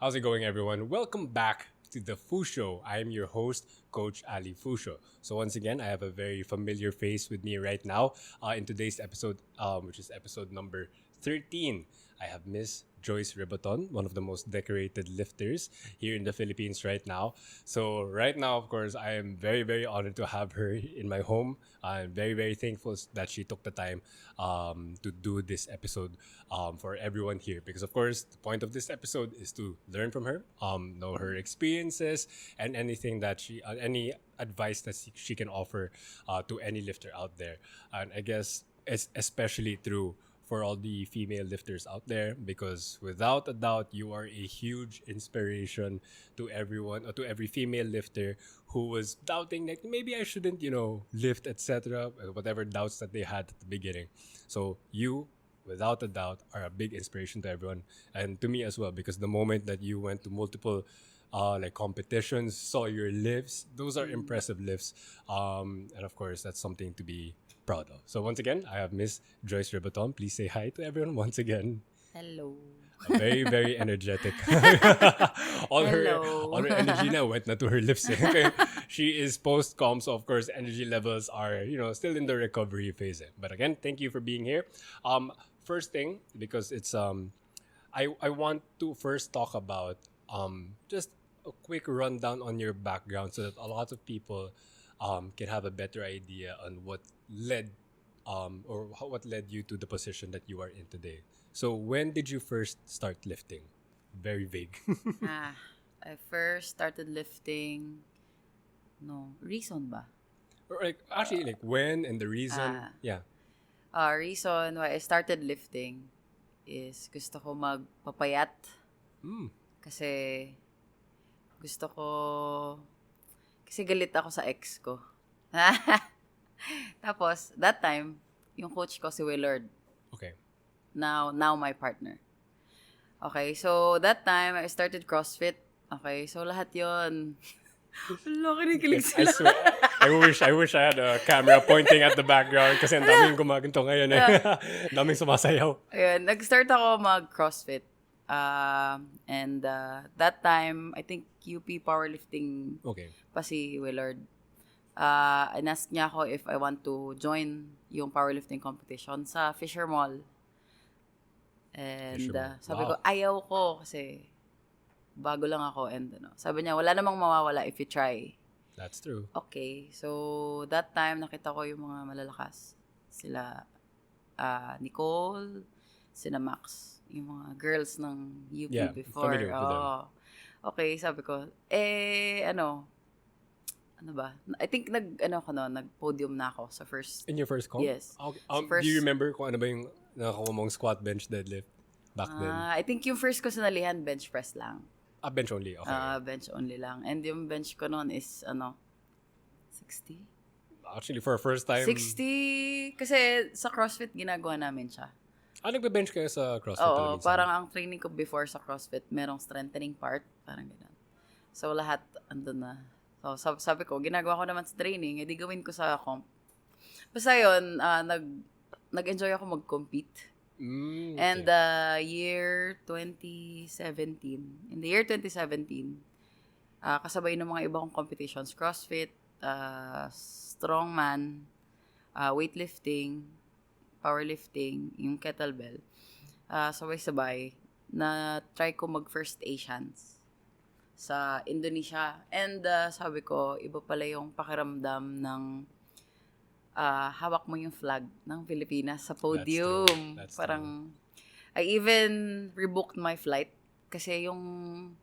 How's it going, everyone? Welcome back to the Fu Show. I am your host, Coach Ali Fusho. So once again, I have a very familiar face with me right now in today's episode, which is episode number 13. I have Miss Joyce Reboton, one of the most decorated lifters here in the Philippines right now. So right now, of course, I am very, very honored to have her in my home. I'm very, very thankful that she took the time to do this episode for everyone here. Because, of course, the point of this episode is to learn from her, know her experiences, and anything that any advice that she can offer to any lifter out there. And I guess it's especially true for all the female lifters out there, because without a doubt you are a huge inspiration to everyone, or to every female lifter who was doubting that maybe I shouldn't lift, etc., whatever doubts that they had at the beginning. So you, without a doubt, are a big inspiration to everyone, and to me as well, because the moment that you went to multiple like competitions, saw your lifts, those are impressive lifts, and of course that's something to be proud of. So once again, I have Miss Joyce Reboton. Please say hi to everyone once again. Hello. Very, very energetic. all Hello. her energy now went na to her lips. Okay. She is post-com, so of course energy levels are still in the recovery phase. But again, thank you for being here. First thing, because it's I want to first talk about just a quick rundown on your background, so that a lot of people can have a better idea on what led what led you to the position that you are in today. So when did you first start lifting? Very vague. I first started lifting. No, reason ba? Or like actually, like when and the reason. Yeah. Reason why I started lifting is gusto ko magpapayat. Kasi gusto ko, kasi galit ako sa ex ko. Tapos, that time, yung coach ko si Willard. Okay. Now my partner. Okay, so that time, I started CrossFit. Okay, so lahat yon. Wala, kinikilig sila. I wish I had a camera pointing at the background, kasi ang daming gumaganto ngayon eh. Daming sumasayaw. Ayun, nag-start ako mag-CrossFit. And that time, I think UP Powerlifting pa si Willard. Inask niya ako if I want to join yung powerlifting competition sa Fisher Mall. And sabi ko, ayaw ko kasi bago lang ako. And sabi niya, wala namang mawawala if you try. That's true. Okay, so that time nakita ko yung mga malalakas. Sila Nicole, sila Max, yung mga girls ng UP before. Familiar with them. Okay, sabi ko, ano ba? I think nag-podium na ako sa first. In your first comp? Yes. Okay. First, do you remember kung ano ba yung nakakuha mong squat, bench, deadlift back then? I think yung first ko sinalihan, bench press lang. Bench only? Okay. Bench only lang. And yung bench ko noon is, 60? Actually, for a first time... 60? Kasi sa CrossFit, ginagawa namin siya. Nagbe-bench kayo sa CrossFit? Oo, parang ang training ko before sa CrossFit, merong strengthening part, parang gano'n. So, lahat andun na. So, sabi ko, ginagawa ko naman sa training, edi gawin ko sa comp. Basta yun, nag-enjoy ako mag-compete. Okay. And year 2017, in the year 2017, kasabay ng mga iba kong competitions, CrossFit, strongman, weightlifting, powerlifting, yung kettlebell, sabay-sabay, na try ko mag-first Asians sa Indonesia. And sabi ko, iba pala yung pakiramdam ng hawak mo yung flag ng Pilipinas sa podium. That's parang, true. I even rebooked my flight kasi yung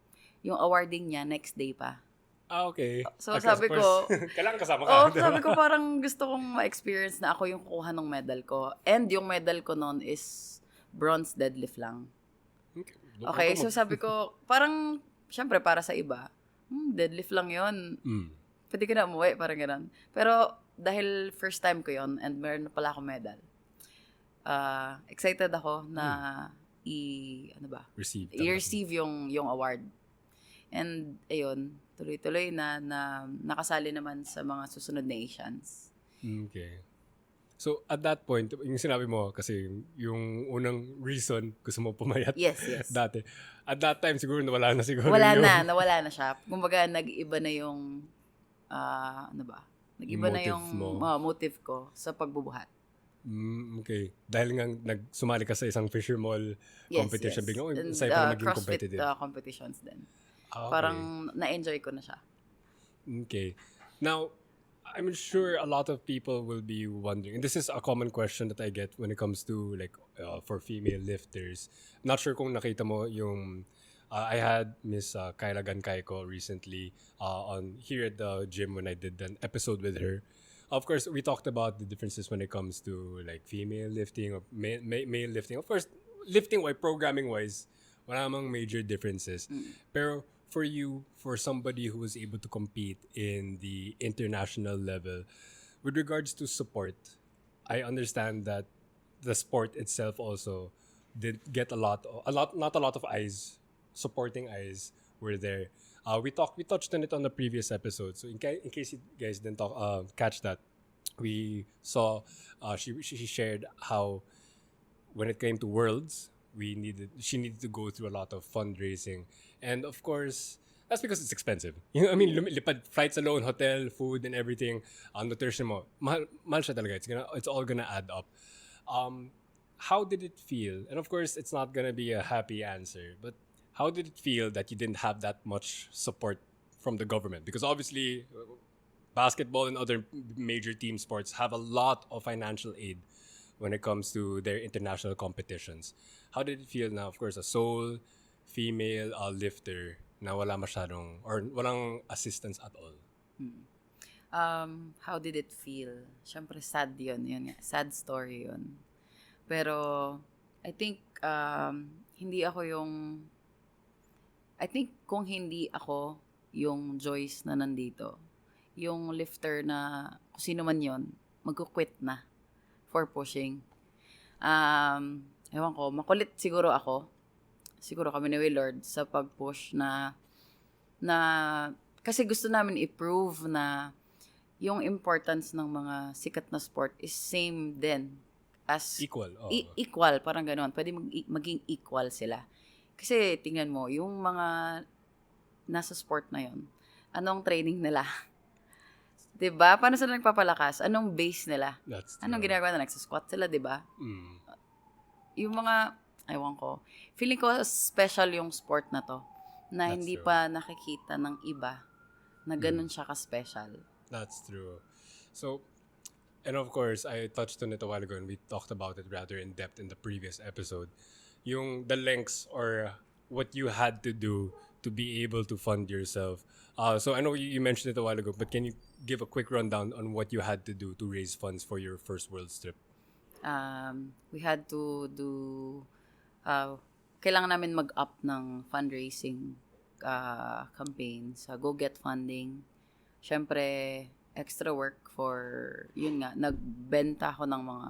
awarding niya next day pa. Okay. So okay, sabi ko, kailangan kasama ka. sabi ko parang gusto kong ma-experience na ako yung kukuha ng medal ko. And yung medal ko noon is bronze deadlift lang. Okay, so sabi ko, parang, syempre para sa iba, deadlift lang yon. Pwede ka na umuwi, parang gano'n. Pero dahil first time ko yon and meron na pala akong medal, excited ako na i-receive yung award. And ayun, tuloy-tuloy na nakasali naman sa mga susunod na Asians. Okay. So, at that point, yung sinabi mo, kasi yung unang reason, gusto mo pumayat Yes, yes. dati. At that time, siguro nawala na siguro Nawala na siya. Kumbaga, nag-iba na yung, ano ba? Nag-iba yung na motive yung mo. motive ko sa pagbubuhat. Okay. Dahil nga nagsumali ka sa isang Fisher Mall competition, Yes. biglang And sa'yo pa maging CrossFit competitive. competitions din. Okay. Parang na-enjoy ko na siya. Okay. Now, I'm sure a lot of people will be wondering, and this is a common question that I get when it comes to like for female lifters. Not sure kung nakita mo yung I had Miss Kyla Gancayco recently on here at the gym when I did an episode with her. Of course, we talked about the differences when it comes to like female lifting or male lifting. Of course, lifting wise, programming wise, wala namang major differences. Pero for you, for somebody who was able to compete in the international level, with regards to support, I understand that the sport itself also did get not a lot of eyes, supporting eyes were there. We touched on it on the previous episode. So in case you guys didn't catch that, we saw she shared how when it came to Worlds, she needed to go through a lot of fundraising, and of course that's because it's expensive. You know, I mean, lipad flights alone, hotel, food, and everything. Nutrition mo, mahal siya talaga. It's all gonna add up. How did it feel? And of course, it's not gonna be a happy answer, but how did it feel that you didn't have that much support from the government? Because obviously, basketball and other major team sports have a lot of financial aid when it comes to their international competitions. How did it feel now? Of course, a sole female lifter na wala masyadong or walang assistance at all. How did it feel? Siyempre sad yun nga. Sad story yun. Pero, I think, kung hindi ako yung Joyce na nandito, yung lifter na, kung sino man yun, mag-quit na for pushing. Ewan ko, makulit siguro ako. Siguro kami ni Willard sa pag-push na kasi gusto namin i-prove na yung importance ng mga sikat na sport is same din as Equal. Equal, parang gano'n. Pwede maging equal sila. Kasi tingnan mo, yung mga nasa sport na yon, anong training nila? 'Di ba? Paano sila nagpapalakas? Anong base nila? That's true. Anong ginagawa na? Nagsasquat sila, 'di ba? Yung mga, ewan ko, feeling ko special yung sport na to na That's hindi true. pa nakikita ng iba na ganun siya ka-special. That's true. So, and of course, I touched on it a while ago and we talked about it rather in depth in the previous episode. Yung the lengths or what you had to do to be able to fund yourself. So I know you mentioned it a while ago, but can you give a quick rundown on what you had to do to raise funds for your first World Trip? We had to do, kailangan namin mag-up ng fundraising campaign sa GoGet funding. Siyempre, extra work for, yun nga, nagbenta ako ng mga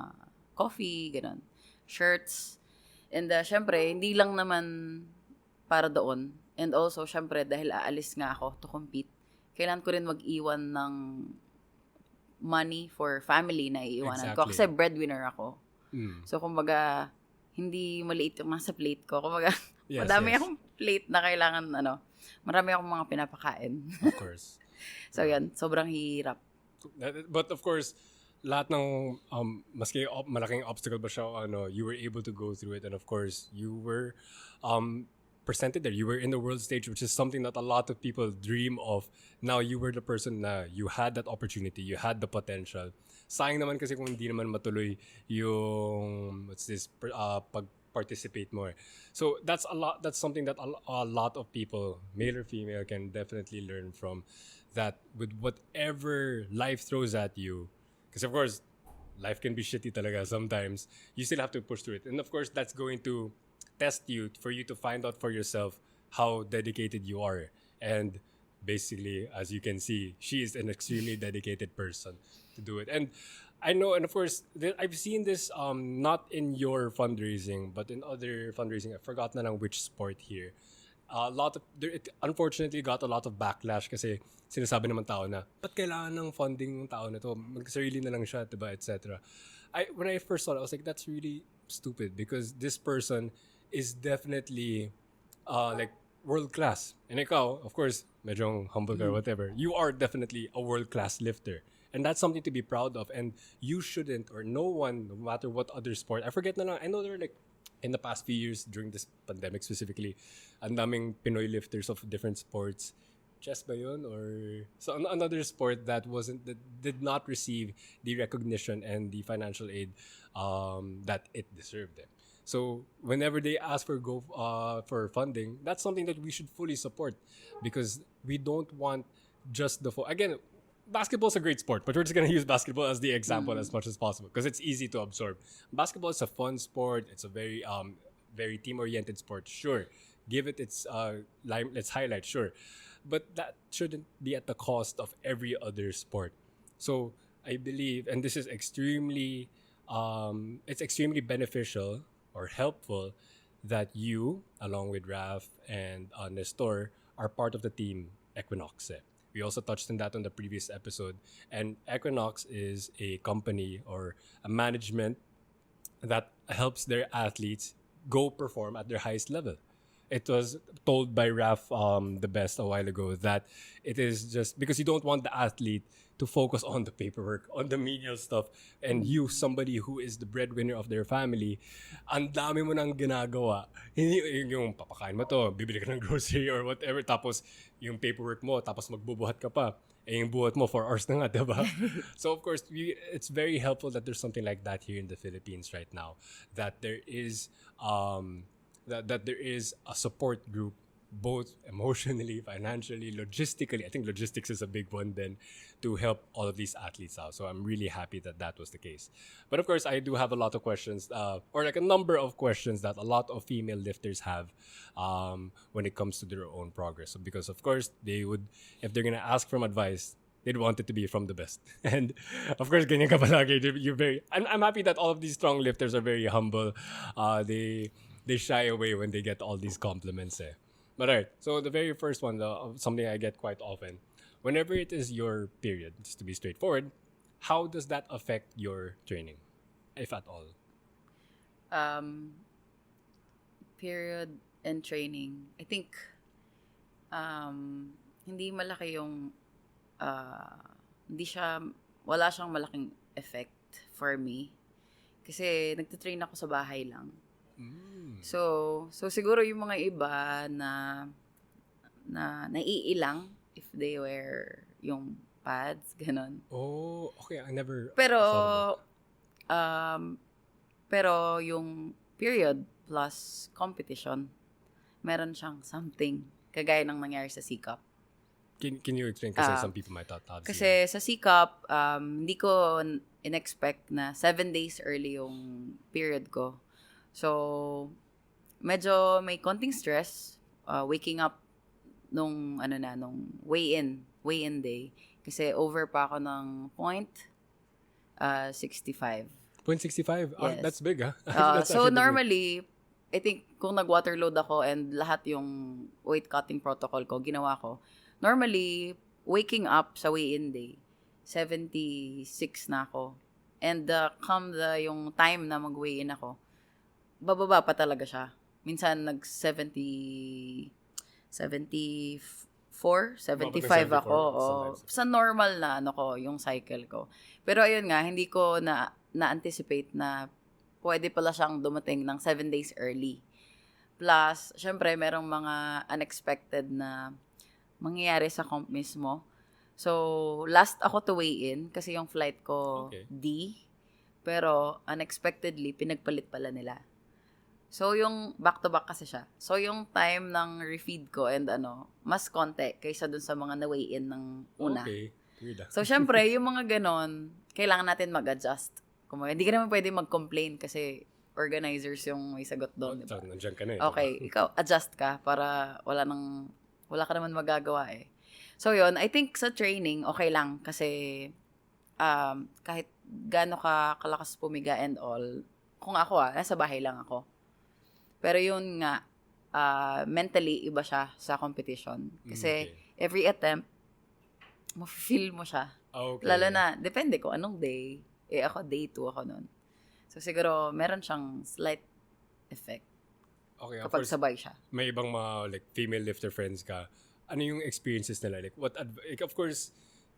coffee, ganun, shirts. And siyempre, hindi lang naman para doon. And also, siyempre, dahil aalis nga ako to compete, kailangan ko rin mag-iwan ng money for family na iiwanan ko. Kasi breadwinner ako. So, kumbaga, hindi maliit yung nasa plate ko. Kumbaga, madami akong plate na kailangan, marami akong mga pinapakain. Of course. So, yan. Sobrang hirap. But of course, lahat ng maski malaking obstacle ba siya, you were able to go through it, and of course, you were presented there. You were in the world stage, which is something that a lot of people dream of. Now, you were the person na you had that opportunity, you had the potential. Sayang naman kasi kung hindi naman matuloy yung pag-participate more. So that's something that a lot of people, male or female, can definitely learn from. That with whatever life throws at you, because of course, life can be shitty talaga sometimes, you still have to push through it. And of course, that's going to test you for you to find out for yourself how dedicated you are. And basically, as you can see, she is an extremely dedicated person to do it. And I know, and of course, I've seen this not in your fundraising, but in other fundraising. I forgot na lang which sport here. a lot of it unfortunately got a lot of backlash kasi sinasabi naman tao na ba't kailangan ng funding ng tao na to, magsarili na lang siya, diba, etc. When I first saw it, I was like, that's really stupid because this person is definitely like world class, and ikaw, of course, medyo humble or whatever, you are definitely a world class lifter. And that's something to be proud of. And you shouldn't, or no one, no matter what other sport, I forget na lang, I know there are like, in the past few years, during this pandemic specifically, ang daming Pinoy lifters of different sports. Chess ba yun? Or so another sport that did not receive the recognition and the financial aid that it deserved. So whenever they ask for funding, that's something that we should fully support because we don't want just again, basketball is a great sport, but we're just going to use basketball as the example as much as possible because it's easy to absorb. Basketball is a fun sport. It's a very team-oriented sport. Sure. Give it its let's highlight, sure. But that shouldn't be at the cost of every other sport. So I believe, and this is extremely beneficial or helpful that you, along with Raf and Nestor, are part of the team Equinox. We also touched on that on the previous episode. And Equinox is a company or a management that helps their athletes go perform at their highest level. It was told by Raf the best a while ago that it is just because you don't want the athlete to focus on the paperwork, on the menial stuff, and you, somebody who is the breadwinner of their family, ang dami mo nang ginagawa. Hindi yung papakain mo to, bibili ka ng grocery or whatever, tapos yung paperwork mo, tapos magbubuhat ka pa. Yung buhat mo 4 hours na nga, diba? So of course, it's very helpful that there's something like that here in the Philippines right now. That there is that there is a support group, both emotionally, financially, logistically. I think logistics is a big one then to help all of these athletes out. So I'm really happy that was the case. But of course, I do have a lot of questions, or like a number of questions that a lot of female lifters have when it comes to their own progress. So because of course, they would, if they're gonna ask from advice, they'd want it to be from the best. And of course, ganyan ka palagi. I'm happy that all of these strong lifters are very humble. They shy away when they get all these compliments. But alright, so the very first one, something I get quite often, whenever it is your period, just to be straightforward, how does that affect your training, if at all? Period and training. I think hindi malaki yung wala siyang malaking effect for me kasi nagte-train ako sa bahay lang. So siguro yung mga iba na naiilang if they wear yung pads, ganon. Oh, okay. I never pero yung period plus competition, meron siyang something kagaya ng nangyari sa Sikap. Can you explain? Kasi some people might not have kasi sa Sikap, hindi ko in-expect na 7 days early yung period ko. So, medyo may konting stress waking up nung weigh-in day. Kasi over pa ako ng 0.65. 0.65? Yes. That's big, huh? So, normally, I think kung nag-water load ako and lahat yung weight cutting protocol ko, ginawa ko, normally, waking up sa weigh-in day, 76 na ako. And yung time na mag-weigh-in ako, bababa pa talaga siya. Minsan nag-74, 75 ako. Sa normal na yung cycle ko. Pero ayun nga, hindi ko na-anticipate na pwede pala siyang dumating ng 7 days early. Plus, syempre, merong mga unexpected na mangyayari sa comp mismo. So, last ako to weigh in kasi yung flight ko D. Pero, unexpectedly, pinagpalit pala nila. So, yung back-to-back kasi siya. So, yung time ng refeed ko and mas konti kaysa dun sa mga na-weigh-in ng una. Okay. Weird. So, syempre, yung mga ganon, kailangan natin mag-adjust. Hindi ka naman pwede mag-complain kasi organizers yung may sagot doon. Diba? Nandiyan ka na Okay, ikaw, adjust ka para wala ka naman magagawa . So, yun, I think sa training, okay lang kasi kahit gaano ka kalakas pumiga and all, kung ako nasa bahay lang ako. Pero yun nga, mentally iba siya sa competition. Kasi every attempt, ma-feel mo siya. Okay. Lalo na, depende ko anong day. Ako day 2 ako nun. So siguro, meron siyang slight effect. Okay, kapag sabay siya. May ibang mga like female lifter friends ka. Ano yung experiences nila? Like, of course,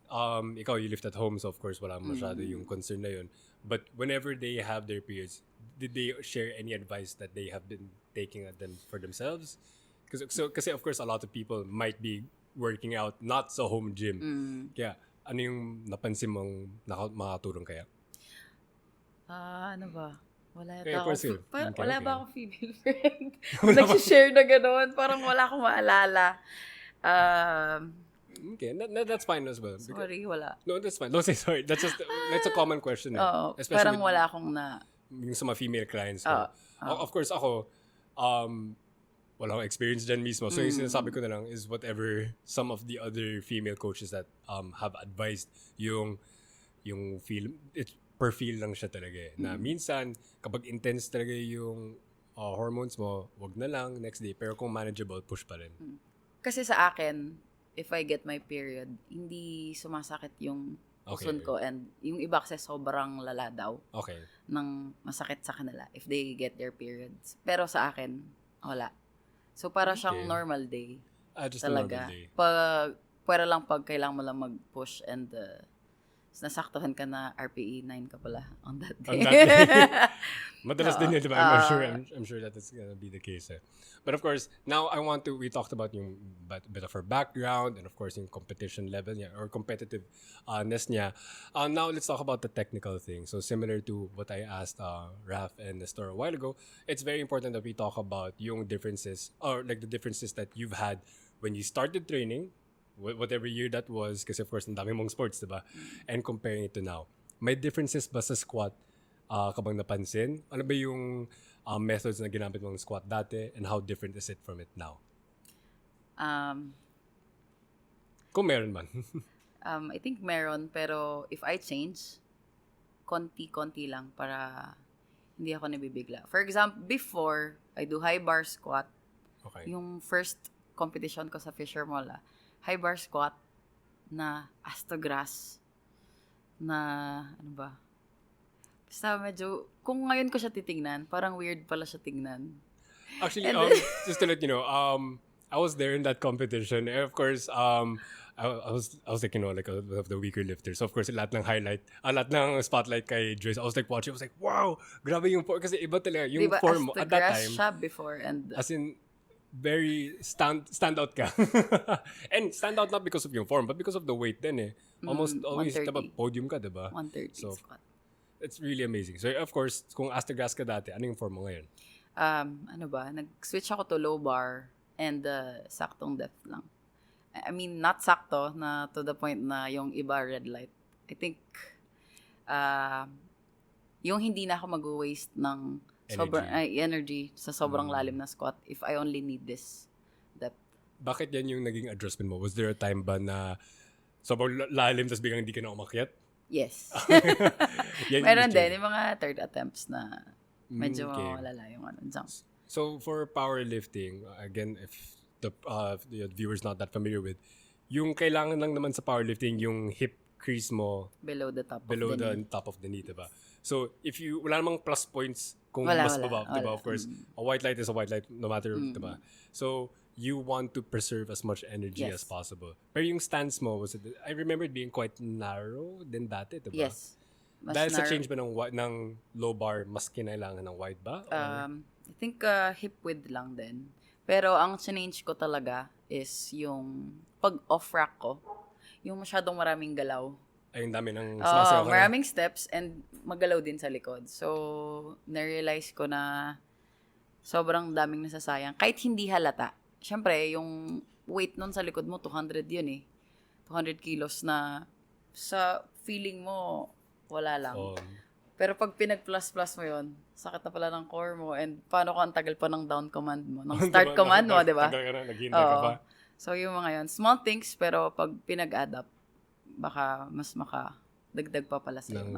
ikaw, you lift at home, so of course, wala masyado yung concern na yun. But whenever they have their periods, did they share any advice that they have been taking at them for themselves? Kasi of course, a lot of people might be working out not sa home gym. Kaya, ano yung napansin mong makatulong kaya? Ano ba? Wala ba akong female friend? Nagsishare na gano'n. Parang wala akong maalala. Okay, that's fine as well. Sorry, wala. No, that's fine. Don't say sorry. That's a common question. Oo, parang wala akong na... Yung sa mga female clients ko. Of course, ako, wala akong experience dyan mismo. So, yung sinasabi ko na lang is whatever some of the other female coaches that have advised yung feel, it's per feel lang siya talaga eh. Na minsan, kapag intense talaga yung hormones mo, wag na lang next day. Pero kung manageable, push pa rin. Kasi sa akin, if I get my period, hindi sumasakit yung puson ko. And yung iba kasi sobrang lala daw. Okay. Nang masakit sa kanila if they get their periods. Pero sa akin, wala. So, para siyang normal day. Just talaga. a normal day. Pwera lang pag kailangan mo lang mag-push and nasaktuhan ka na RPE 9 ka pala on that day. Madalas din yun, diba? I'm sure that is gonna be the case. But of course, now we talked about yung bit of her background and of course yung competition level niya or competitiveness niya. Now let's talk about the technical thing. So similar to what I asked Raf and Nestor a while ago, it's very important that we talk about yung differences or like the differences that you've had when you started training, whatever year that was, kasi of course, ang dami mong sports, diba? And comparing it to now. May differences ba sa squat kabang napansin? Ano ba yung methods na ginamit mong squat dati and how different is it from it now? Kung meron man. I think meron, pero if I change, konti-konti lang para hindi ako nabibigla. For example, before, I do high bar squat. Okay. Yung first competition ko sa Fisher Mall, high bar squat na astograss na ano ba? Basta medyo, kung ngayon ko siya titingnan, parang weird pala siya tingnan. Actually, just to let you know, I was there in that competition. And of course, I was like, like one of the weaker lifters. So of course, lahat ng spotlight kay Joyce, I was like watching, I was like, wow, grabe yung form. Kasi iba talaga yung diba, form mo at that time. Siya before and... As in, very stand out ka. And stand out not because of your form, but because of the weight then eh. Almost always, diba, podium ka, diba? 130 so, squat. It's really amazing. So, of course, kung astograss ka dati, ano yung form mo ngayon? Ano ba? Nag-switch ako to low bar and saktong depth lang. I mean, not sakto na to the point na yung iba red light. I think, yung hindi na ako mag-waste ng energy sa sobrang lalim na squat if I only need this depth. Bakit yan yung naging adjustment mo? Was there a time ba na sobrang lalim tapos biglang hindi ka na umakyat? Yes. Meron din yung mga third attempts na medyo malala yung jumps. So for powerlifting, again, if the viewers not that familiar with, yung kailangan lang naman sa powerlifting yung hip crease mo below the top of the knee, diba? So if you wala namang plus points kung mas baba, diba? Of course, a white light is a white light no matter, diba? So you want to preserve as much energy as possible. Pero yung stance mo, I remember it being quite narrow din dati, diba? Yes. Dahil sa change ba ng low bar, mas kinailangan ng wide ba? I think hip width lang din. Pero ang change ko talaga is yung pag off-rack ko, yung masyadong maraming galaw. Ay, yung dami ng sumasayaw ka maraming steps and magalaw din sa likod. So, na-realize ko na sobrang daming nasasayang. Kahit hindi halata. Siyempre, yung weight nun sa likod mo, 200 yun eh. 200 kilos na sa feeling mo, wala lang. Pero pag pinag-plus-plus mo yun, sakit na pala ng core mo and paano kung ang tagal pa ng down command mo, ng start command mo, di ba? Tagal ka na, naghihintay ka pa. So, yung mga yun, small things, pero pag pinag-add up, baka mas makadagdag pa pala sa'yo.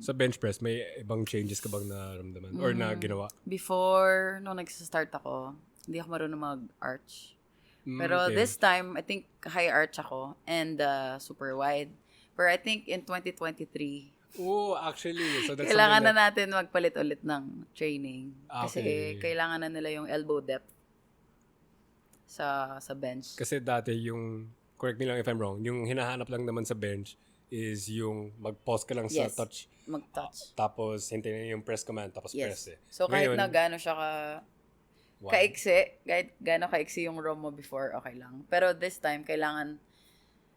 Sa bench press, may ibang changes ka bang naramdaman or na ginawa? Before, nung nag-start ako, Hindi ako marunong mag-arch. Pero this time, I think high arch ako and super wide. Pero I think in 2023, actually. So that's kailangan something na natin magpalit ulit ng training. Kasi kailangan na nila yung elbow depth sa bench. Kasi dati yung, correct me lang if I'm wrong, yung hinahanap lang naman sa bench is yung mag-pause ka lang sa touch. Mag-touch. Tapos hintayin yung press command, tapos press eh. So kahit na gaano siya kaiksi, kahit gaano kaiksi yung row mo before, okay lang. Pero this time, kailangan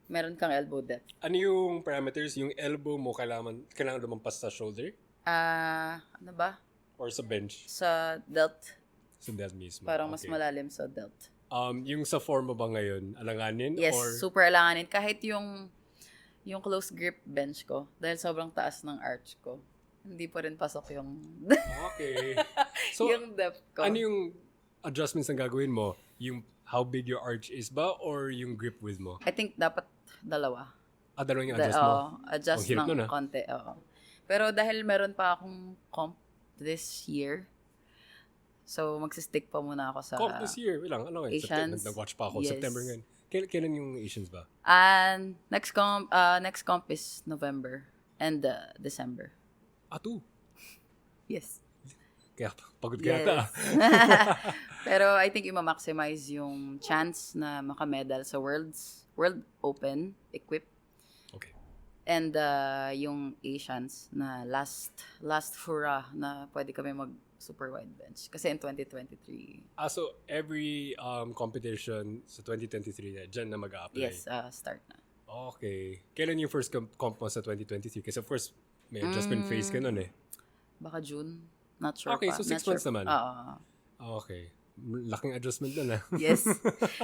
meron kang elbow depth. Ano yung parameters? Yung elbow mo kailangan lumampas sa shoulder? Ano ba? Or sa bench? Sa delt. Sa delt mismo. Parang mas malalim sa delt. Yung sa form mo ba ngayon, alanganin? Yes, or? super alanganin. Kahit yung close grip bench ko, dahil sobrang taas ng arch ko, hindi pa rin pasok yung Okay. So, yung depth ko. Ano yung adjustments na gagawin mo? Yung how big your arch is ba or yung grip width mo? I think dapat dalawa. Dalawang yung adjust mo? Adjust ng konti. Pero dahil meron pa akong comp this year, so magsistick pa muna ako sa comp this year? Ilang? Ano ngayon? Asians. Nag-watch pa ako. Yes. September ngayon. Kailan yung Asians ba? And next comp is November and December. 2? Yes. Kaya pagod ka yata. Pero I think i-maximize yung chance na makamedal sa World Open equip. Okay. And yung Asians na last hurrah na pwede kami mag super wide bench. Kasi in 2023. So every competition sa 2023 dyan na mag-a-apply? Yes, start na. Okay. Kailan yung first comp mo sa 2023? Kasi of course, may adjustment phase ka nun eh. Baka June. Not sure okay, pa. So 6 months naman? Okay. Laking adjustment dun Yes.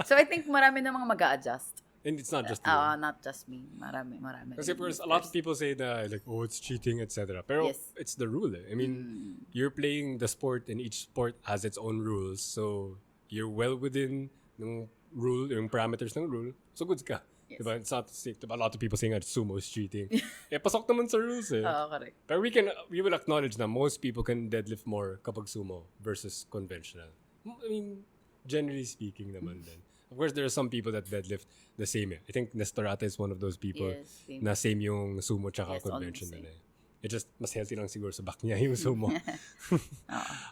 So I think marami namang mag-a-adjust. And it's not just you. Not just me. Marami. Kasi a lot of people say that like, it's cheating, etc. Pero it's the rule. I mean, you're playing the sport and each sport has its own rules. So you're well within yung rule, yung parameters ng rule. So good ka. Yes. Diba? It's not diba, a lot of people saying that sumo is cheating. Pasok naman sa rules eh. Correct. Pero we will acknowledge na most people can deadlift more kapag sumo versus conventional. I mean, generally speaking naman din. Of course, there are some people that deadlift the same. I think Nestorata is one of those people na same yung sumo tsaka conventional. It just mas healthy lang siguro sa back niya yung sumo.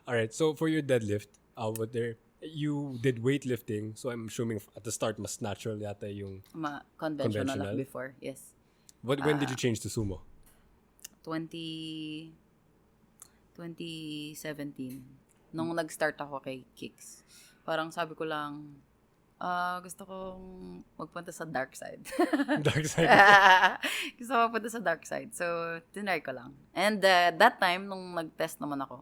Alright, so for your deadlift, you did weightlifting, so I'm assuming at the start mas natural yata yung conventional like before. Yes. When did you change to sumo? 2017. Nung nag-start ako kay Kicks. Parang sabi ko lang, gusto kong magpunta sa dark side. Dark side? Gusto ko magpunta sa dark side. So, tinry ko lang. And that time, nung nag-test naman ako,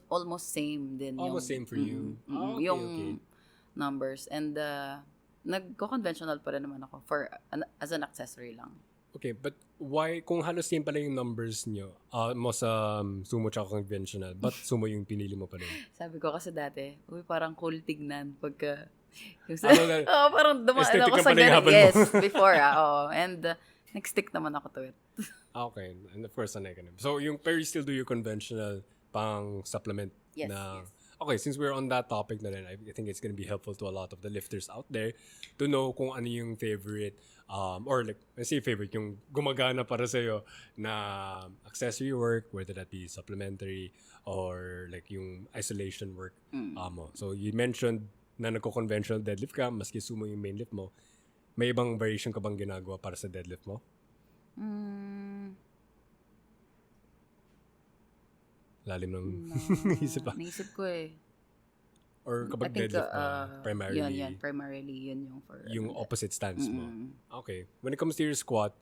almost same din. Almost same for you? Okay, yung numbers. And nagko-conventional pa rin naman ako as an accessory lang. Okay, but why, kung halos same pala yung numbers nyo, mo sa sumo tsaka conventional, but sumo yung pinili mo pa rin? Sabi ko kasi dati, parang cool tignan pagka parang dumaan ako sa ganun. Yes, before. And nag-stick naman ako to it. Okay, and of course, sanay ka na. So, pero you still do your conventional pang supplement na... Yes. Okay, since we're on that topic na rin, I think it's gonna be helpful to a lot of the lifters out there to know kung ano yung favorite, or like, I say favorite, yung gumagana para sa'yo na accessory work, whether that be supplementary or like yung isolation work mo. So, you mentioned na nagko-conventional deadlift ka, maski sumo yung main lift mo, may ibang variation ka bang ginagawa para sa deadlift mo? Lalim ng isip pa. Naisip ko eh. Or kapag deadlift na, primarily. Primarily, yun yung for... Yung opposite stance mo. Okay. When it comes to your squat,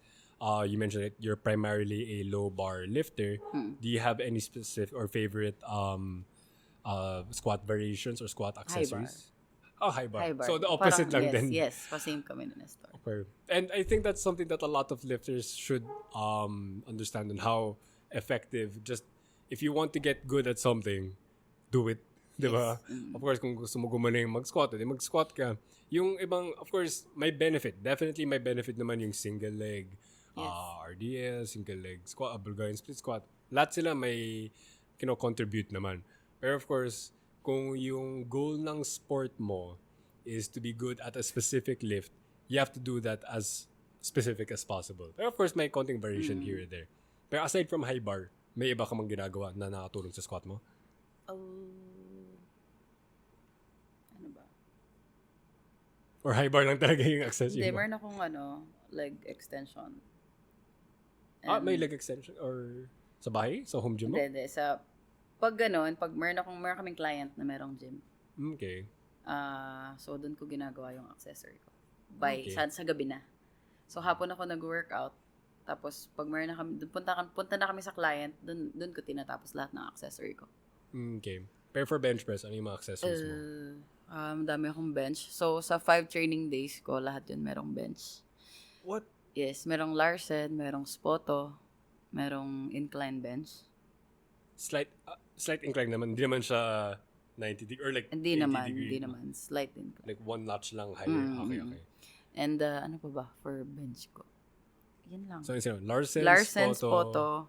you mentioned that you're primarily a low bar lifter. Do you have any specific or favorite squat variations or squat accessories? High bar. High bar. So the opposite lang din. Yes, pa-same kami na Nestor. Okay. And I think that's something that a lot of lifters should understand on how effective. Just if you want to get good at something, do it. Diba? Yes. Of course, kung gusto mo gumaling mag-squat, mag-squat ka. Yung ibang, of course, may benefit. Definitely may benefit naman yung single leg, RDL, single leg squat, Bulgarian split squat. Lahat sila may contribute naman. Pero of course, kung yung goal ng sport mo is to be good at a specific lift, you have to do that as specific as possible. Pero of course, may konting variation here and there. Pero aside from high bar, may iba ka mang ginagawa na nakatulong sa squat mo? Ano ba? Or high bar lang talaga yung accessory Hindi, mo? meron akong leg extension. May leg extension? Or sa bahay? Sa home gym mo? Hindi. Pag ganun, pag meron kaming client na merong gym, Okay. so doon ko ginagawa yung accessory ko. Okay. Sa gabi na. So hapon ako nag-workout. Tapos pag meron na kami, punta na kami sa client, doon ko tinatapos lahat ng accessory ko. Okay. Pero for bench press, ano yung mga accessories mo? Dami akong bench. So sa 5 training days ko, lahat yun merong bench. What? Yes, merong Larsen, merong Spoto, merong incline bench. Slight incline naman. Hindi naman siya 90 degree or like Hindi 80 naman, degree. hindi naman. Slight incline. Like one notch lang higher. Okay. And ano pa ba for bench ko? Yan lang. So, yun, Larsen, Spoto,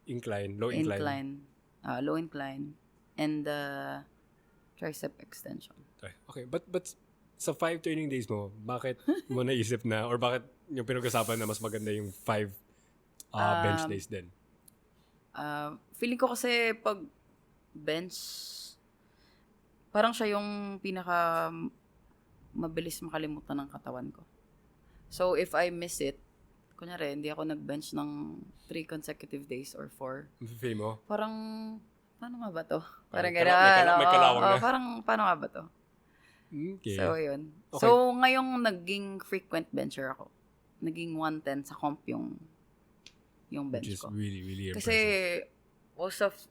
incline, low incline. low incline, and tricep extension. Okay. But sa 5 training days mo, bakit mo naisip na, or bakit yung pinag-usapan na mas maganda yung 5 bench days din? Feeling ko kasi pag bench, parang siya yung pinaka mabilis makalimutan ng katawan ko. So, if I miss it, kunyari, hindi ako nag-bench ng 3 consecutive days or 4. Feel mo? Parang, paano nga ba to? Parang May gano'n. may kalawang na. Parang, paano nga ba to? Okay. So, yun. Okay. So, ngayong naging frequent bencher ako, naging 110 sa comp yung bench Which is ko. really, really Kasi, impressive.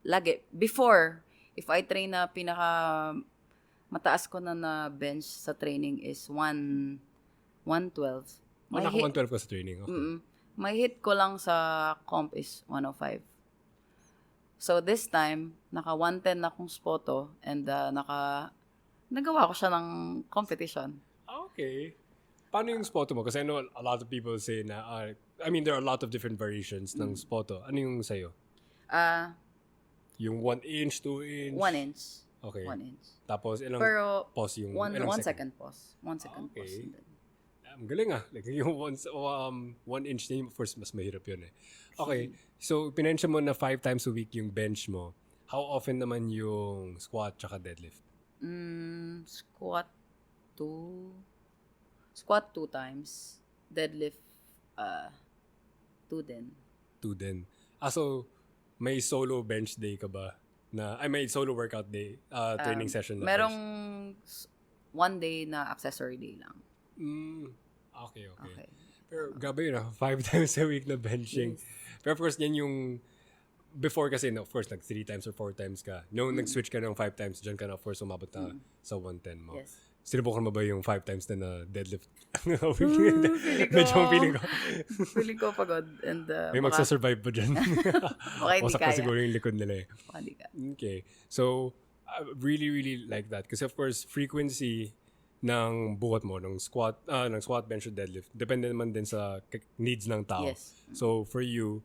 lagi, before, if I train na mataas ko na bench sa training is 112. Naka 112 ka sa training. Okay. May hit ko lang sa comp is 105. So, this time, naka 110 na akong Spoto and nagawa ko siya ng competition. Okay. Paano yung Spoto mo? Kasi I know a lot of people say na, there are a lot of different variations ng Spoto. Ano yung sa'yo? Yung 1 inch, 2 inch? 1 inch. Okay. 1 inch. Tapos ilang pause yung... 1 second pause. 1 second pause. Okay. Ang galing Like yung 1 inch na yun, of course, mas mahirap yun eh. Okay. So, pinensya mo na 5 times a week yung bench mo. How often naman yung squat tsaka deadlift? Squat 2 times. Deadlift 2 din. 2 din. So, may solo bench day ka ba? May solo workout day, training session na merong 1 day na accessory day lang. Okay. Pero grabe yun 5 times a week na benching. Yes. Pero of course, yan yung before kasi, of course, 3 times or 4 times ka. Nung nag-switch ka ng 5 times, dyan ka na, of course, umabot na sa 110 mo. Yes. Sinubukan mo ba yung 5 times na deadlift? Feeling ko pagod. And, may magsasurvive pa dyan. Wasak pa siguro yung likod nila eh. Okay. So, I really, really like that. Kasi of course, frequency ng buhat mo, ng squat, bench, or deadlift, depende naman din sa needs ng tao. Yes. So, for you,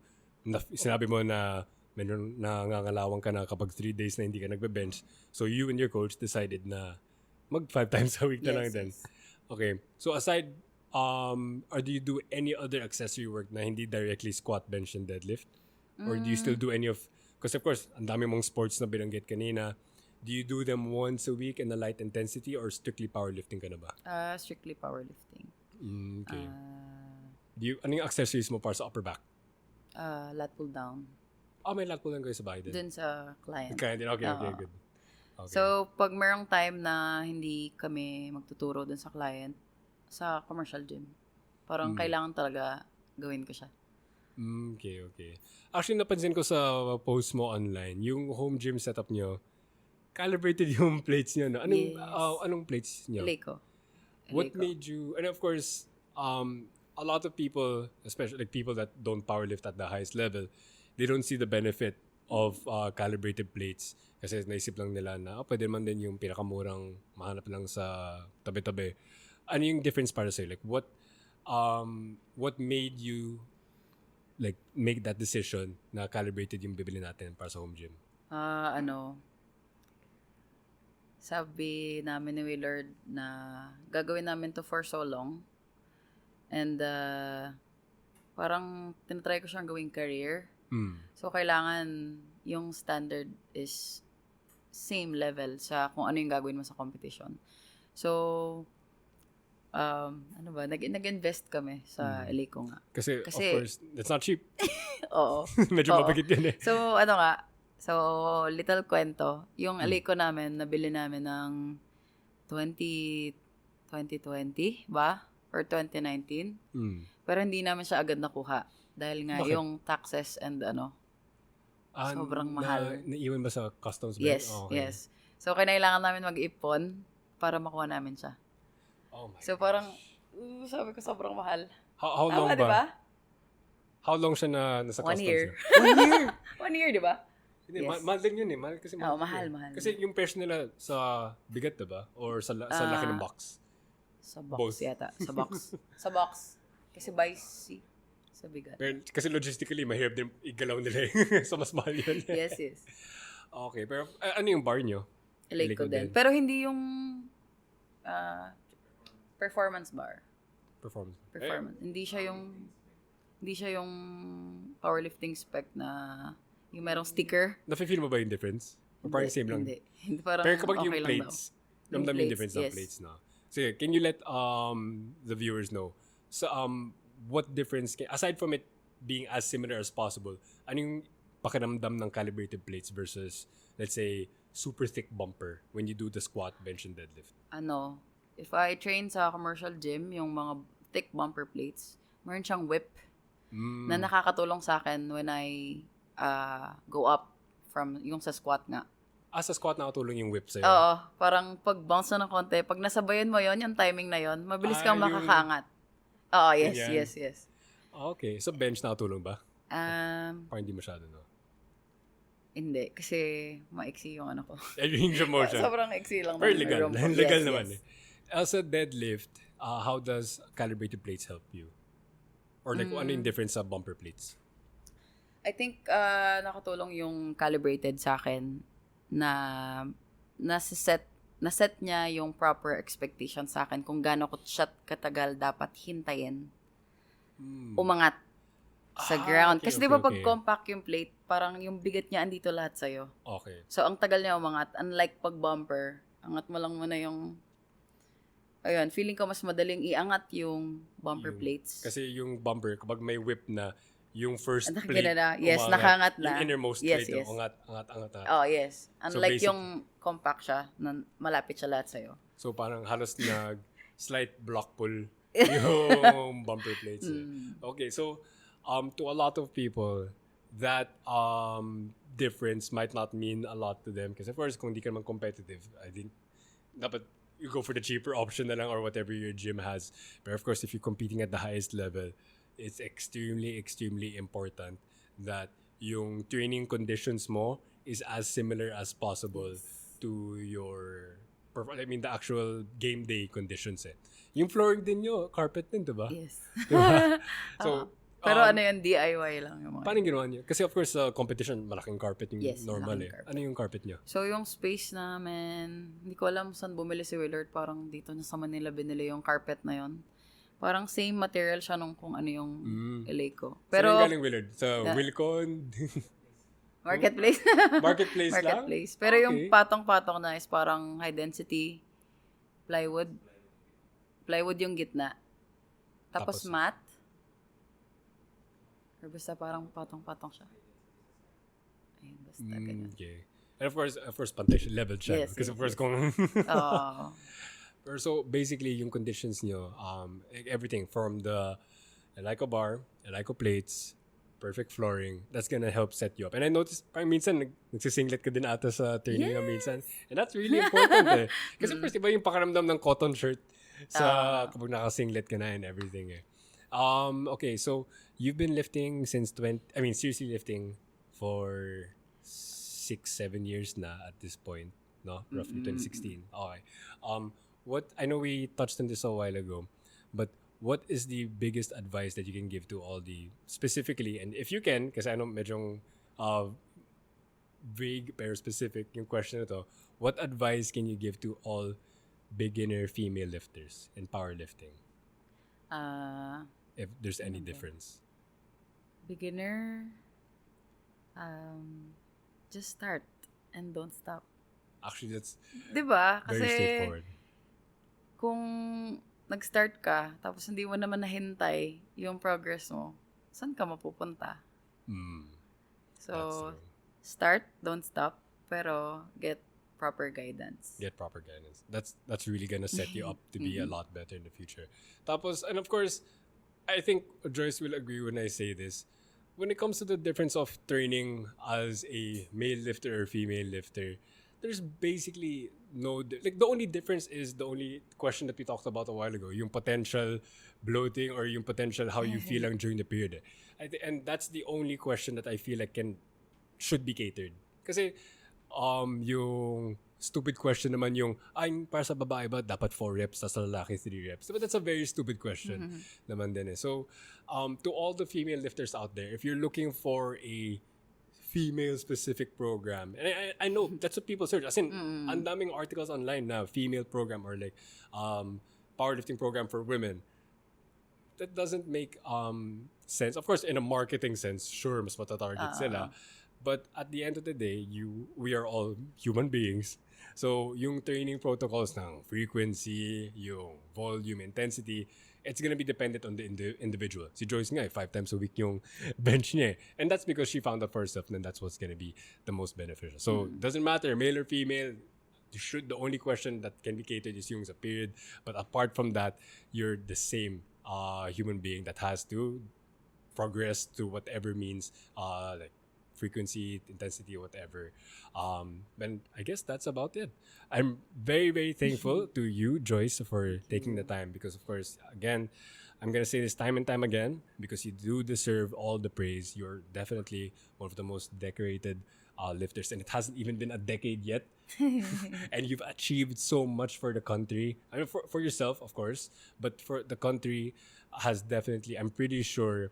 sinabi mo na medyo nangangalawang ka na kapag 3 days na hindi ka nagbe-bench. So, you and your coach decided na mag 5 times a week na lang din. Okay. So, aside, or do you do any other accessory work na hindi directly squat, bench, and deadlift? Or do you still do any of, because of course, ang dami mong sports na binanggit kanina. Do you do them once a week in a light intensity or strictly powerlifting ka na ba? Strictly powerlifting. Okay. Ano yung accessories mo para sa upper back? Lat pull down. May lat pull down kayo sa bahay din? Dun sa client. Okay, good. Okay. So, pag merong time na hindi kami magtuturo dun sa client, sa commercial gym, parang kailangan talaga gawin ko siya. Okay. Actually, napansin ko sa post mo online, yung home gym setup nyo, calibrated yung plates nyo, no? Anong plates nyo? Eleiko. What made you, and of course, a lot of people, especially like people that don't powerlift at the highest level, they don't see the benefit of calibrated plates. Kasi naisip lang nila na pwede man din yung pinakamurang mahanap lang sa tabi-tabi. Ano yung difference para sa'yo? Like what made you like make that decision na calibrated yung bibili natin para sa home gym? Sabi namin ni Willard na gagawin namin to for so long. And parang tinatry ko siyang gawing career. So, kailangan yung standard is same level sa kung ano yung gagawin mo sa competition. So, nag-invest kami sa LA ko nga. Kasi, of course, that's not cheap. Oo. Medyo mabagit yun eh. So, little kwento. Yung LA ko namin, nabili namin ng 2020 ba? Or 2019. Pero hindi namin siya agad nakuha. Dahil nga yung taxes and sobrang mahal. Naiwan ba sa customs? Yes, yes. So, kailangan namin mag-ipon para makuha namin siya. Oh my so, parang, sabi ko sobrang mahal. How long ba? Diba? How long siya nasa customs? 1 year. 1 year? 1 year, di ba? Hindi, mahal din yun eh. Mahal kasi mahal. Mahal. Kasi yung presyo nila sa bigat, diba? Or sa laki ng box? Sa box Both. yata. Sa box. Sa box. Kasi by sea. Sa bigat. Pero, kasi logistically, mahirap din igalaw nila eh. So, mas mahal yun. Yes. Okay, pero ano yung bar nyo? Eleiko din. Pero hindi yung performance bar. Performance. Hindi siya yung powerlifting spec na yung merong sticker. Nafe-feel mo ba yung difference? O parang same lang? Hindi. Parang pero kapag okay yung lang plates, ramdam yung difference ng plates na. Sige, can you let the viewers know? So, what difference, aside from it being as similar as possible, ano yung pakiramdam ng calibrated plates versus, let's say, super thick bumper when you do the squat, bench, and deadlift? If I train sa commercial gym, yung mga thick bumper plates, meron siyang whip na nakakatulong sa akin when I go up from yung sa squat nga. Sa squat nakatulong yung whip sa'yo? Oo. Parang pag-bounce na ng konti, pag nasabayan mo yon yung timing na yon mabilis kang makakaangat. Oo, yes. Okay. So, bench nakatulong ba? Parang hindi masyado, no? Hindi. Kasi maiksi yung ano ko. Range of motion. Sobrang iksi lang. Pero legal. Legal naman eh. Sa deadlift, how does calibrated plates help you? Or like, ano yung difference sa bumper plates? I think nakatulong yung calibrated sa akin na naset niya yung proper expectation sa akin kung gaano ko siya katagal dapat hintayin umangat sa ground. Kasi di ba pag compact yung plate, parang yung bigat niya andito lahat sa'yo. Okay. So, ang tagal niya umangat. Unlike pag bumper, angat mo lang muna yung feeling ko mas madaling iangat yung bumper plates. Kasi yung bumper, kapag may whip na, yung first plate, nakaangat na. Yung innermost plate, angat. Oh, yes. Unlike yung compact siya, na malapit siya lahat sa'yo. So, parang halos slight block pull yung bumper plates. Okay, so, to a lot of people, that difference might not mean a lot to them. Kasi of course, kung di ka naman competitive, I think, dapat you go for the cheaper option na lang or whatever your gym has. But of course, if you're competing at the highest level, it's extremely, extremely important that yung training conditions mo is as similar as possible to your, the actual game day conditions eh. Yung flooring din nyo, carpet din, diba? Yes. Diba? So, pero yung DIY lang yung mga. Paano ginawa nyo? Kasi of course, competition, malaking carpet yung normal eh. Carpet. Ano yung carpet nyo? So, yung space namin, hindi ko alam saan bumili si Willard. Parang dito na sa Manila binili yung carpet na yon. Parang same material siya nung kung ano yung LA ko. Pero, saan yung galing Willard? Sa Wilcon? Marketplace. Marketplace lang? Pero yung patong-patong na is parang high density plywood. Plywood yung gitna. Tapos mat. Or basta parang patong-patong siya. Ayun, basta ganyan. Okay. And of course, pantay siya, level siya. Yes, Because of course, kung... So, basically, yung conditions nyo, everything from the Eleiko bar, Eleiko plates, perfect flooring, that's gonna help set you up. And I noticed, parang minsan, nagsisinglet ka din ata sa training na minsan. And that's really important eh. Kasi first, iba yung pakaramdam ng cotton shirt sa kapag nakasinglet ka na and everything eh. Okay, so, you've been lifting since seriously lifting for 6-7 years na at this point, no? Roughly 2016. Okay. I know we touched on this a while ago, but what is the biggest advice that you can give to all the, specifically, and if you can, because I know medyong vague pero specific yung question na to, what advice can you give to all beginner female lifters in powerlifting? If there's any difference. Beginner, just start and don't stop. Actually, that's Diba? very straightforward. Kung nag-start ka, tapos hindi mo naman nahintay yung progress mo, saan ka mapupunta? So, start, don't stop, pero get proper guidance. Get proper guidance. That's really gonna set you up to be a lot better in the future. Tapos, and of course, I think Joyce will agree when I say this. When it comes to the difference of training as a male lifter or female lifter, there's basically like the only difference is the only question that we talked about a while ago, yung potential bloating or yung potential how you feel lang during the period. And that's the only question that I feel like should be catered. Kasi yung stupid question naman yung para sa babae ba dapat 4 reps sa lalaki 3 reps. But that's a very stupid question naman din eh. So to all the female lifters out there, if you're looking for a female specific program, and I know that's what people search, as in ang daming articles online na female program or like powerlifting program for women. That doesn't make sense. Of course, in a marketing sense, sure, mas matatarget sila. But at the end of the day, we are all human beings. So, yung training protocols ng frequency, yung volume, intensity, it's gonna be dependent on the individual. Si Joyce nga, 5 times a week yung bench niya. And that's because she found out for herself, and that's what's gonna be the most beneficial. So, doesn't matter, male or female, the only question that can be catered is yung sa period. But apart from that, you're the same human being that has to progress to whatever means, like frequency, intensity, whatever. And I guess that's about it. I'm very, very thankful to you, Joyce, for taking the time because, of course, again, I'm going to say this time and time again because you do deserve all the praise. You're definitely one of the most decorated lifters, and it hasn't even been a decade yet. And you've achieved so much for the country. I mean, for yourself, of course, but for the country has definitely, I'm pretty sure,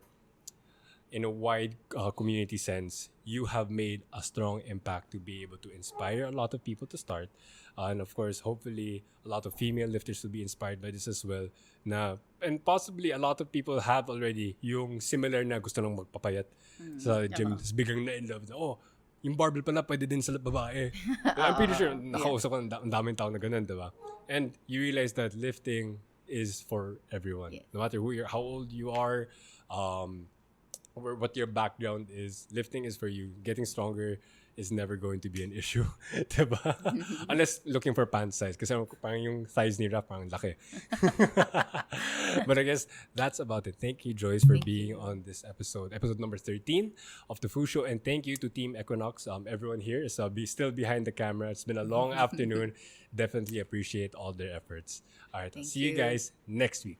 in a wide community sense, you have made a strong impact to be able to inspire a lot of people to start. And of course, hopefully, a lot of female lifters will be inspired by this as well. And possibly, a lot of people have already yung similar na gusto nang magpapayat sa gym. Tapos biglang na in love na, yung barbell pala pwede din sa babae. I'm pretty sure, nakausap ko ang daming tao na ganun, diba? And you realize that lifting is for everyone. Yes. No matter how old you are, or what your background is, lifting is for you. Getting stronger is never going to be an issue. Diba? Unless looking for pant size. Kasi parang yung size ni Rap parang laki. But I guess that's about it. Thank you, Joyce, for being on this episode number 13 of the Foo Show. And thank you to Team Equinox. Everyone here is still behind the camera. It's been a long afternoon. Definitely appreciate all their efforts. All right, I'll see you guys next week.